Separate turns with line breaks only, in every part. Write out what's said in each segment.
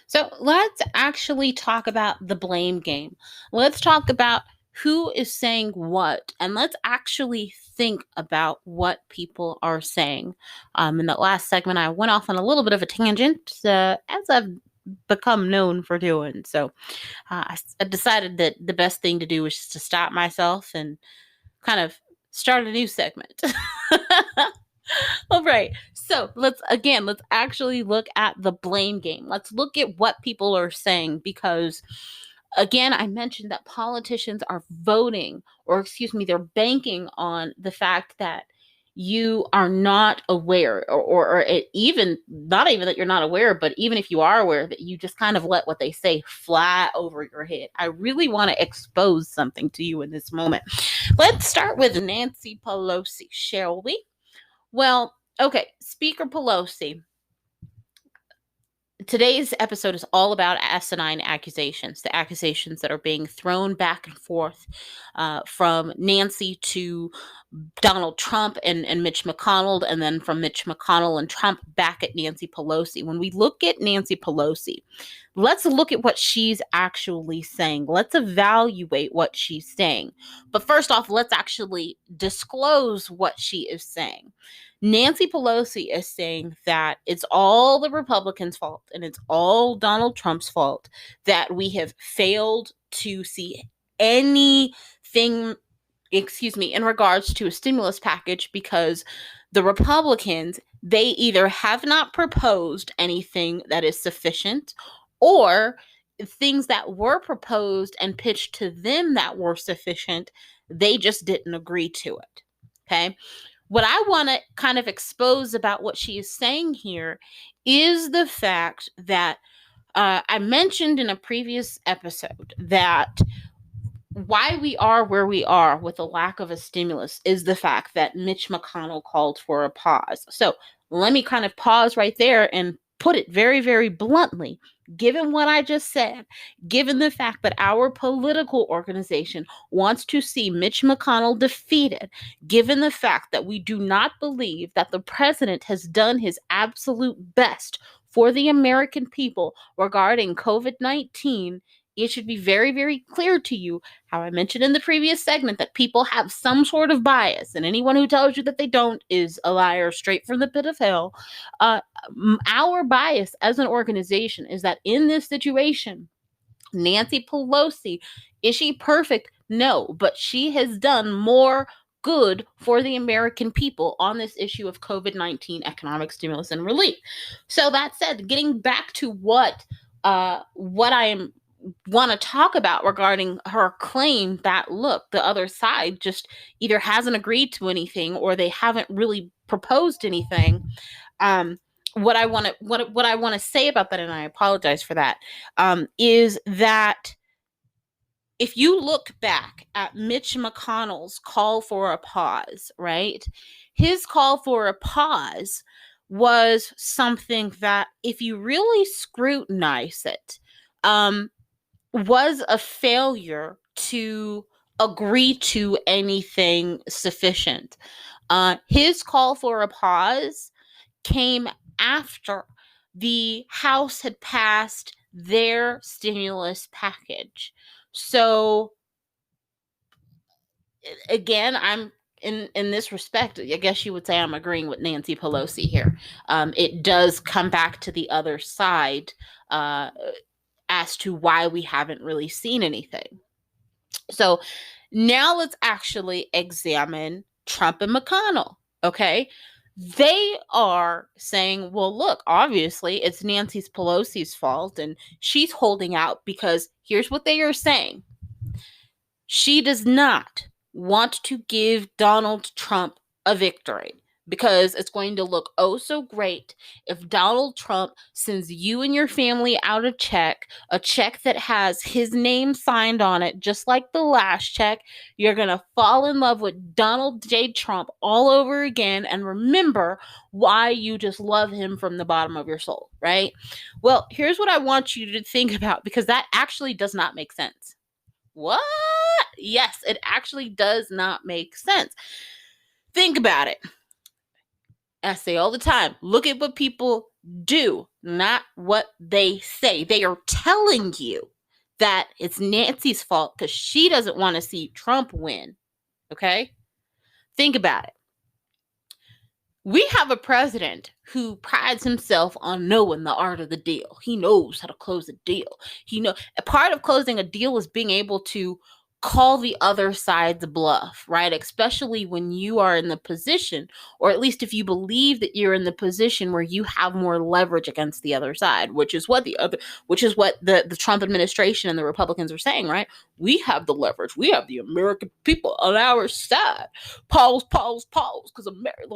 So let's actually talk about the blame game. Let's talk about who is saying what, and let's actually think about what people are saying. In that last segment, I went off on a little bit of a tangent, as I've become known for doing. So I decided that the best thing to do was just to stop myself and kind of start a new segment. All right. So let's actually look at the blame game. Let's look at what people are saying because, again, I mentioned that politicians are voting, or excuse me, they're banking on the fact that you are not aware, even not even that you're not aware, but even if you are aware, that you just kind of let what they say fly over your head. I really want to expose something to you in this moment. Let's start with Nancy Pelosi, shall we? Well, okay, Speaker Pelosi. Today's episode is all about asinine accusations, the accusations that are being thrown back and forth from Nancy to Donald Trump and Mitch McConnell, and then from Mitch McConnell and Trump back at Nancy Pelosi. When we look at Nancy Pelosi, let's look at what she's actually saying. Let's evaluate what she's saying. But first off, let's actually disclose what she is saying. Nancy Pelosi is saying that it's all the Republicans' fault and it's all Donald Trump's fault that we have failed to see anything, in regards to a stimulus package because the Republicans, they either have not proposed anything that is sufficient, or things that were proposed and pitched to them that were sufficient, they just didn't agree to it. Okay? What I want to kind of expose about what she is saying here is the fact that I mentioned in a previous episode that why we are where we are with a lack of a stimulus is the fact that Mitch McConnell called for a pause. So let me kind of pause right there and put it very, very bluntly. Given what I just said, given the fact that our political organization wants to see Mitch McConnell defeated, given the fact that we do not believe that the president has done his absolute best for the American people regarding COVID-19, it should be very, very clear to you, how I mentioned in the previous segment, that people have some sort of bias, and anyone who tells you that they don't is a liar straight from the pit of hell. Our bias as an organization is that in this situation, Nancy Pelosi, is she perfect? No, but she has done more good for the American people on this issue of COVID-19 economic stimulus and relief. So that said, getting back to what I want to talk about regarding her claim that, look, the other side just either hasn't agreed to anything or they haven't really proposed anything. What I want to say about that, and I apologize for that, is that if you look back at Mitch McConnell's call for a pause, right? His call for a pause was something that, if you really scrutinize it, was a failure to agree to anything sufficient. His call for a pause came after the House had passed their stimulus package. So again, I'm in this respect, I guess you would say I'm agreeing with Nancy Pelosi here. It does come back to the other side as to why we haven't really seen anything. So now let's actually examine Trump and McConnell, okay? They are saying, well, look, obviously it's Nancy Pelosi's fault and she's holding out because here's what they are saying. She does not want to give Donald Trump a victory because it's going to look oh so great if Donald Trump sends you and your family out a check that has his name signed on it, just like the last check. You're going to fall in love with Donald J. Trump all over again and remember why you just love him from the bottom of your soul, right? Well, here's what I want you to think about, because that actually does not make sense. What? Yes, it actually does not make sense. Think about it. I say all the time, look at what people do, not what they say. They are telling you that it's Nancy's fault because she doesn't want to see Trump win. Okay? Think about it. We have a president who prides himself on knowing the art of the deal. He knows how to close a deal. A part of closing a deal is being able to call the other side's bluff, right? Especially when you are in the position, or at least if you believe that you're in the position where you have more leverage against the other side, which is what the Trump administration and the Republicans are saying, right? We have the leverage. We have the American people on our side. Pause, because America,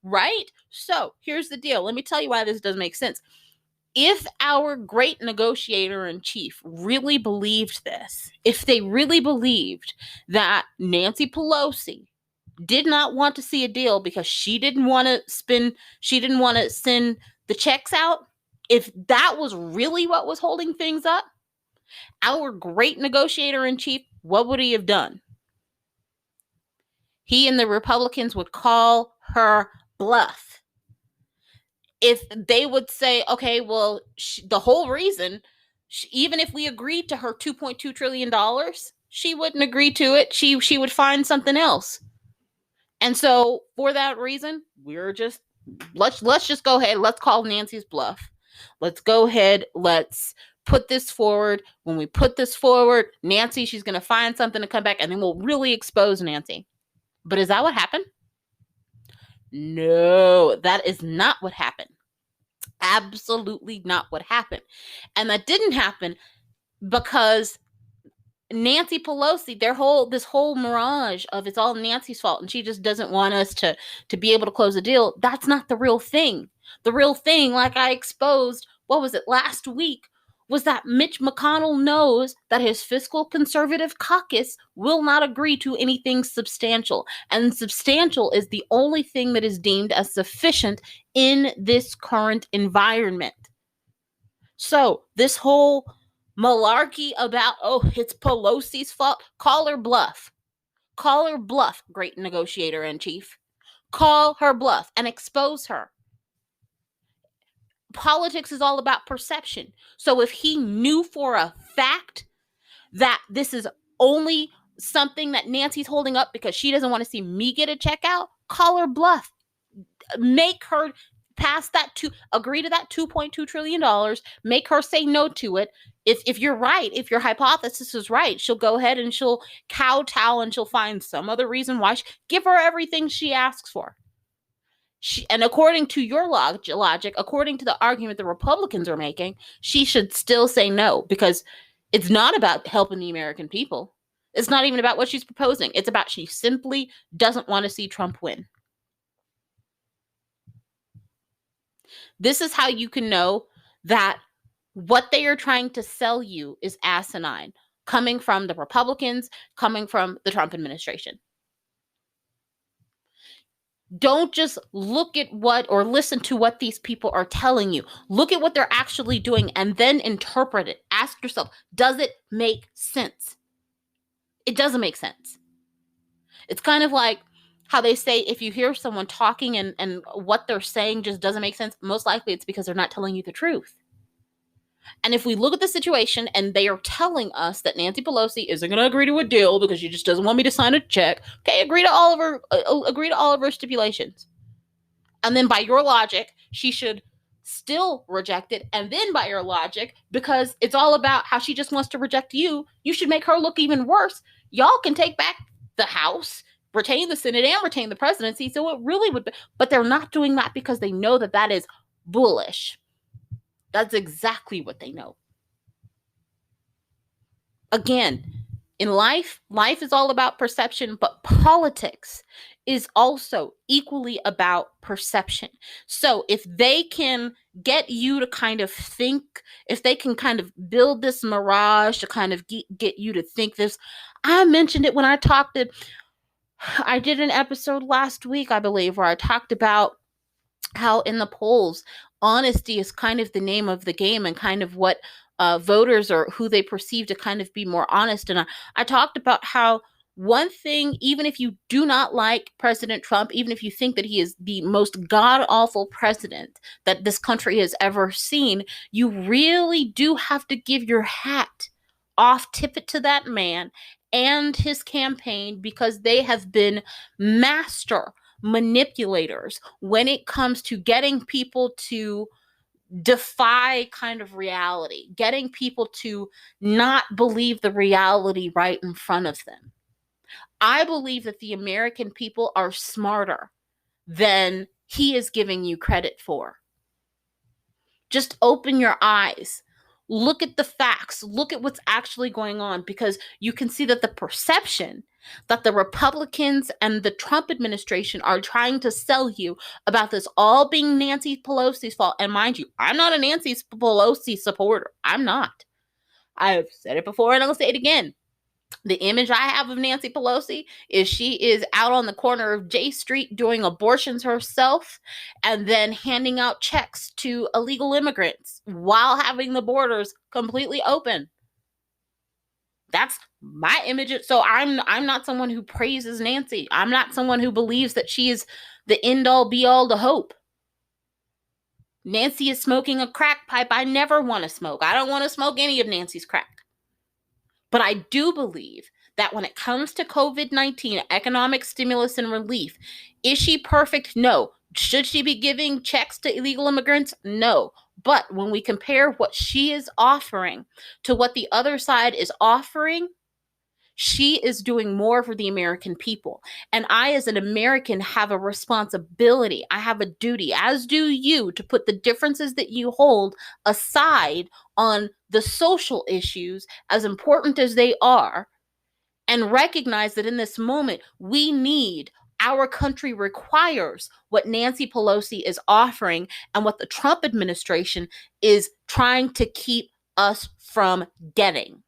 right? So here's the deal. Let me tell you why this doesn't make sense. If our great negotiator in chief really believed this, if they really believed that Nancy Pelosi did not want to see a deal because she didn't want to send the checks out, if that was really what was holding things up, our great negotiator in chief, what would he have done? He and the Republicans would call her bluff. If they would say, okay, well, the whole reason, even if we agreed to her $2.2 trillion, she wouldn't agree to it. She would find something else. And so for that reason, let's just go ahead. Let's call Nancy's bluff. Let's go ahead. Let's put this forward. When we put this forward, Nancy, she's going to find something to come back, and then we'll really expose Nancy. But is that what happened? No, that is not what happened. Absolutely not what happened. And that didn't happen because Nancy Pelosi, this whole mirage of it's all Nancy's fault and she just doesn't want us to be able to close a deal. That's not the real thing. The real thing, like I exposed, what was it, last week, was that Mitch McConnell knows that his fiscal conservative caucus will not agree to anything substantial. And substantial is the only thing that is deemed as sufficient in this current environment. So this whole malarkey about, it's Pelosi's fault, call her bluff. Call her bluff, great negotiator in chief. Call her bluff and expose her. Politics is all about perception. So if he knew for a fact that this is only something that Nancy's holding up because she doesn't want to see me get a check out, call her bluff. Make her agree to that $2.2 trillion, make her say no to it. If you're right, if your hypothesis is right, she'll go ahead and she'll kowtow and she'll find some other reason why. Give her everything she asks for. And according to your logic, according to the argument the Republicans are making, she should still say no because it's not about helping the American people. It's not even about what she's proposing. It's about she simply doesn't want to see Trump win. This is how you can know that what they are trying to sell you is asinine, coming from the Republicans, coming from the Trump administration. Don't just look at or listen to what these people are telling you. Look at what they're actually doing and then interpret it. Ask yourself, does it make sense? It doesn't make sense. It's kind of like how they say if you hear someone talking and what they're saying just doesn't make sense, most likely it's because they're not telling you the truth. And if we look at the situation and they are telling us that Nancy Pelosi isn't going to agree to a deal because she just doesn't want me to sign a check, okay, agree to all of her stipulations. And then by your logic, she should still reject it. And then by your logic, because it's all about how she just wants to reject you, you should make her look even worse. Y'all can take back the House, retain the Senate, and retain the presidency. So it really would be, but they're not doing that because they know that that is bullish. That's exactly what they know. Again, in life is all about perception, but politics is also equally about perception. So if they can get you to kind of think, if they can kind of build this mirage to kind of get you to think this, I mentioned it when I did an episode last week, I believe, where I talked about how in the polls, honesty is kind of the name of the game and kind of what voters or who they perceive to kind of be more honest. And I talked about how One thing, even if you do not like President Trump, even if you think that he is the most god-awful president that this country has ever seen, you really do have to give your hat off, tip it to that man and his campaign, because they have been master manipulators when it comes to getting people to defy kind of reality, getting people to not believe the reality right in front of them. I believe that the American people are smarter than he is giving you credit for. Just open your eyes. Look at the facts. Look at what's actually going on, because you can see that the perception that the Republicans and the Trump administration are trying to sell you about this all being Nancy Pelosi's fault. And mind you, I'm not a Nancy Pelosi supporter. I'm not. I've said it before and I'll say it again. The image I have of Nancy Pelosi is she is out on the corner of J Street doing abortions herself and then handing out checks to illegal immigrants while having the borders completely open. That's my image. So I'm not someone who praises Nancy. I'm not someone who believes that she is the end all be all to hope. Nancy is smoking a crack pipe I never want to smoke. I don't want to smoke any of Nancy's crack. But I do believe that when it comes to COVID-19, economic stimulus and relief, is she perfect? No. Should she be giving checks to illegal immigrants? No. But when we compare what she is offering to what the other side is offering, she is doing more for the American people. And I, as an American, have a responsibility. I have a duty, as do you, to put the differences that you hold aside on the social issues, as important as they are, and recognize that in this moment, our country requires what Nancy Pelosi is offering and what the Trump administration is trying to keep us from getting.